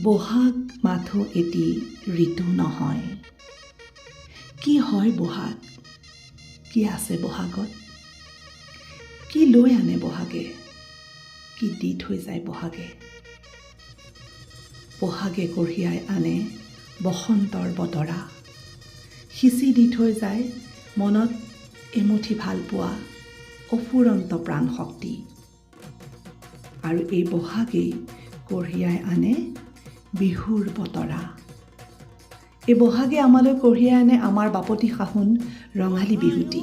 বহাগ মাথো এটি ঋতু নহয়। কি হয় বহাগ? কি আছে বহাগত? কি লৈ আনে বহাগে? কি দি থৈ যায় বহাগে? বহাগে কঢ়িয়াই আনে বসন্তৰ বতৰা, সিঁচি দি থৈ যায় মনত এমুঠি ভাল পোৱা অফুৰন্ত প্ৰাণ শক্তি। আৰু এই বহাগেই কঢ়িয়াই আনে বিহুৰ বতৰা। এই বহাগে আমালৈ কঢ়িয়াই আনে আমাৰ বাপতি সাহোন ৰঙালী বিহুটি,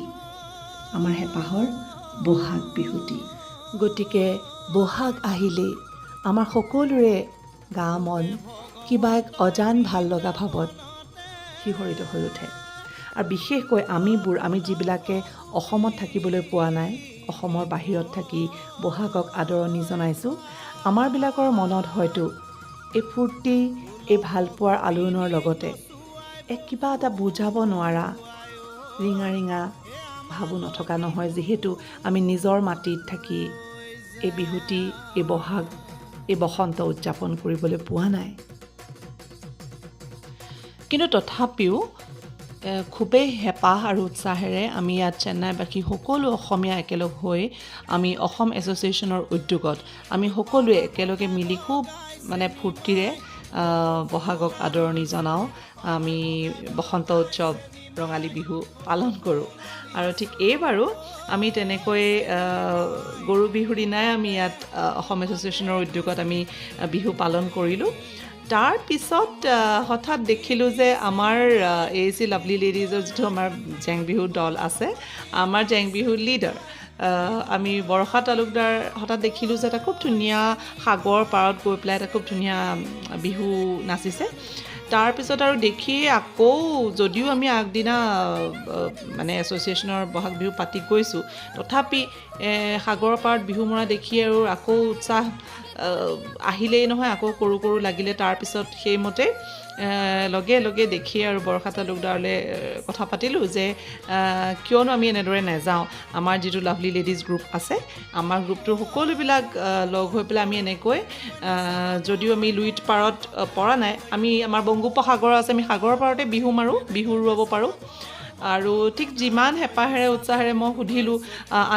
আমাৰ হেঁপাহৰ বহাগ বিহুটি। গতিকে বহাগ আহিলে আমাৰ সকলোৰে গা মন কিবা এক অজান ভাল লগা ভাৱত শিহৰিত হৈ উঠে। আৰু বিশেষকৈ আমি যিবিলাকে অসমত থাকিবলৈ পোৱা নাই, অসমৰ বাহিৰত থাকি বহাগক আদৰণি জনাইছোঁ, আমাৰবিলাকৰ মনত হয়তো এই ফূৰ্তি, এই ভালপোৱাৰ আলোড়নৰ লগতে এক কিবা এটা বুজাব নোৱাৰা ৰিঙা ৰিঙা ভাবো নথকা নহয়, যিহেতু আমি নিজৰ মাটিত থাকি এই বিহুটি, এই বহাগ, এই বসন্ত উদযাপন কৰিবলৈ পোৱা নাই। কিন্তু তথাপিও খুবেই হেঁপাহ আৰু উৎসাহেৰে আমি ইয়াত চেন্নাইবাসী সকলো অসমীয়া একেলগ হৈ আমি অসম এছ'চিয়েশ্যনৰ উদ্যোগত আমি সকলোৱে একেলগে মিলি খুব ফূৰ্তিৰে বহাগক আদৰণি জনাওঁ। আমি বসন্ত উৎসৱ, ৰঙালী বিহু পালন কৰোঁ। আৰু ঠিক এইবাৰো আমি তেনেকৈ গৰু বিহুৰ দিনাই আমি ইয়াত অসম এছ'চিয়েশ্যনৰ উদ্যোগত আমি বিহু পালন কৰিলোঁ। তাৰ পিছত হঠাৎ দেখিলোঁ যে আমাৰ এই যি লাভলী লেডিজৰ যিটো আমাৰ জেং বিহু দল আছে, আমাৰ জেং বিহুৰ লিডাৰ আমি বৰষা তালুকদাৰ হঠাৎ দেখিলোঁ যে এটা খুব ধুনীয়া সাগৰ পাৰত গৈ পেলাই এটা খুব ধুনীয়া বিহু নাচিছে। তাৰপিছত আৰু দেখি আকৌ, যদিও আমি আগদিনা এছ'চিয়েশ্যনৰ বহাগ বিহু পাতি গৈছোঁ, তথাপি সাগৰৰ পাৰত বিহু মৰা দেখি আৰু আকৌ উৎসাহ আহিলেই নহয়, আকৌ কৰো কৰো লাগিলে। তাৰপিছত সেইমতে লগে লগে দেখি আৰু বৰষা তালুকদাৰলৈ কথা পাতিলোঁ যে কিয়নো আমি এনেদৰে নাযাওঁ। আমাৰ যিটো লাভলী লেডিজ গ্ৰুপ আছে, আমাৰ গ্ৰুপটোৰ সকলোবিলাক লগ হৈ পেলাই আমি এনেকৈ, যদিও আমি লুইত পাৰত পৰা নাই, আমি আমাৰ বংগোপসাগৰ আছে, আমি সাগৰৰ পাৰতে বিহু মাৰোঁ, বিহু উৰুৱাব পাৰোঁ। আৰু ঠিক যিমান হেঁপাহেৰে উৎসাহেৰে মই সুধিলোঁ,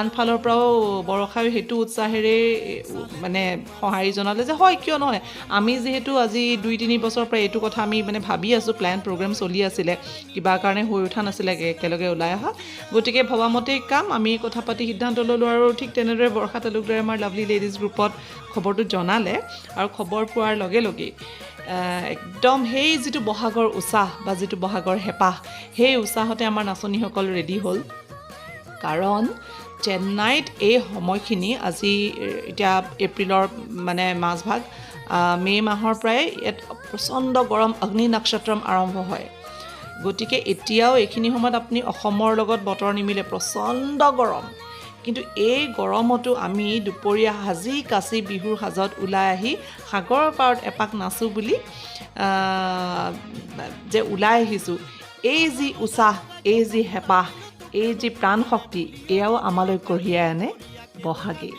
আনফালৰ পৰাও বৰষায়ো সেইটো উৎসাহেৰে সঁহাৰি জনালে যে হয়, কিয় নহয়। আমি যিহেতু আজি 2-3 বছৰৰ পৰা এইটো কথা আমি ভাবি আছোঁ, প্লেন প্ৰগ্ৰেম চলি আছিলে, কিবা কাৰণে হৈ উঠা নাছিলে একেলগে ওলাই অহা। গতিকে ভবামতেই কাম, আমি কথা পাতি সিদ্ধান্ত ল'লোঁ। আৰু ঠিক তেনেদৰে বৰষা তালুকদাৰে আমাৰ লাভলী লেডিজ গ্ৰুপত খবৰটো জনালে। আৰু খবৰ পোৱাৰ লগে লগেই একদম সেই যিটো বহাগৰ উৎসাহ বা যিটো বহাগৰ হেঁপাহ, সেই উৎসাহতে আমাৰ নাচনীসকল ৰেডি হ'ল। কাৰণ চেন্নাইত এই সময়খিনি, আজি এতিয়া এপ্ৰিলৰ মাজভাগ, মে' মাহৰ পৰাই ইয়াত প্ৰচণ্ড গৰম, অগ্নি নক্ষত্ৰম আৰম্ভ হয়। গতিকে এতিয়াও এইখিনি সময়ত আপুনি অসমৰ লগত বতৰ নিমিলে, প্ৰচণ্ড গৰম। কিন্তু এই গৰমতো আমি দুপৰীয়া সাজি কাচি বিহুৰ সাজত ওলাই আহি সাগৰৰ পাৰত এপাক নাচোঁ বুলি যে ওলাই আহিছোঁ, এই যি উৎসাহ, এই যি হেঁপাহ, এই যি প্ৰাণ শক্তি, এয়াও আমালৈ কঢ়িয়াই আনে বহাগে।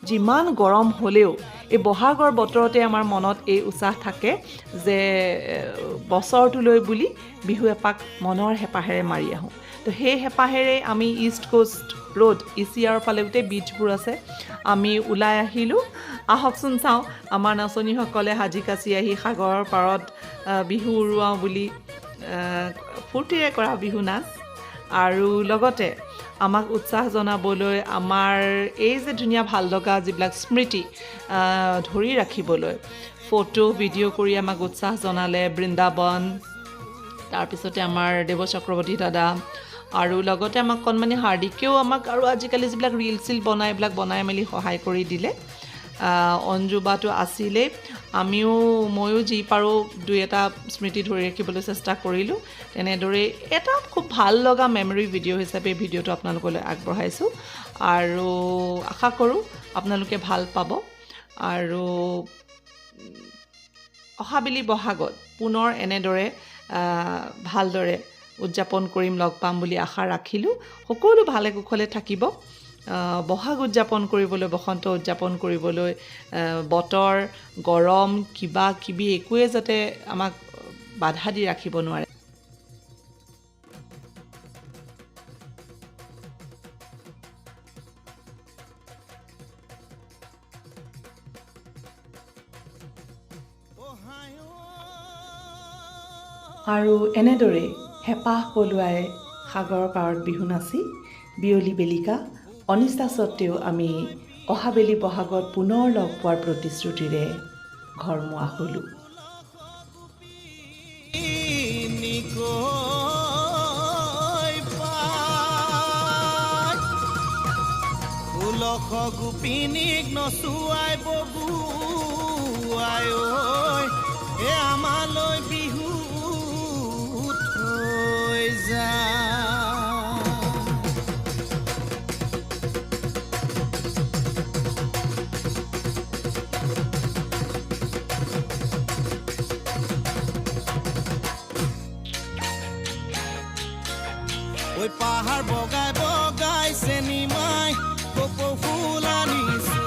যিমান গৰম হ'লেও এই বহাগৰ বতৰতে আমাৰ মনত এই উৎসাহ থাকে যে বছৰটোলৈ বুলি বিহু এপাক মনৰ হেঁপাহেৰে মাৰি আহোঁ। তো সেই হেঁপাহেৰে আমি ইষ্ট কোষ্ট ৰোড, ECR ফালে গোটেই বীচবোৰ আছে, আমি ওলাই আহিলোঁ। আহকচোন চাওঁ আমাৰ নাচনীসকলে সাজি কাচি আহি সাগৰৰ পাৰত বিহু উৰুৱাওঁ বুলি ফূৰ্তিৰে কৰা বিহু নাচ। আৰু লগতে আমাক উৎসাহ জনাবলৈ, আমাৰ এই যে ধুনীয়া ভাল লগা যিবিলাক স্মৃতি ধৰি ৰাখিবলৈ ফটো ভিডিঅ' কৰি আমাক উৎসাহ জনালে বৃন্দাবন, তাৰপিছতে আমাৰ দেৱ চক্ৰৱৰ্তী দাদা, আৰু লগতে আমাক কণমানি হাৰ্দিকেও আমাক আৰু আজিকালি যিবিলাক ৰিল চিল এইবিলাক বনাই মেলি সহায় কৰি দিলে। অঞ্জুবাটো আছিলেই, ময়ো যি পাৰোঁ 2-এটা স্মৃতি ধৰি ৰাখিবলৈ চেষ্টা কৰিলোঁ। তেনেদৰে এটা খুব ভাল লগা মেমৰি ভিডিঅ' হিচাপে ভিডিঅ'টো আপোনালোকলৈ আগবঢ়াইছোঁ, আৰু আশা কৰোঁ আপোনালোকে ভাল পাব। আৰু অহাবেলি বহাগত পুনৰ এনেদৰে ভালদৰে উদযাপন কৰিম, লগ পাম বুলি আশা ৰাখিলোঁ। সকলো ভালে কুশলে থাকিব। বহাগ উদযাপন কৰিবলৈ, বসন্ত উদযাপন কৰিবলৈ বতৰ গৰম কিবা কিবি একোৱে যাতে আমাক বাধা দি ৰাখিব নোৱাৰে। আৰু এনেদৰে হেঁপাহ পলুৱাই সাগৰৰ পাৰত বিহু নাচি বিয়লি বেলিকা অনিষ্টা স্বত্তেও আমি অহাবেলি বহাগত পুনৰ লগ পোৱাৰ প্ৰতিশ্ৰুতিৰে ঘৰমুৱা হ'লোঁ। গোপিনীক নচুৱাই বগুৱাই এ আমালৈ বিহু থৈ যা। ঐ পাহাৰ বগাই বগাই চেনি মাই কপৌ ফুল আনিছে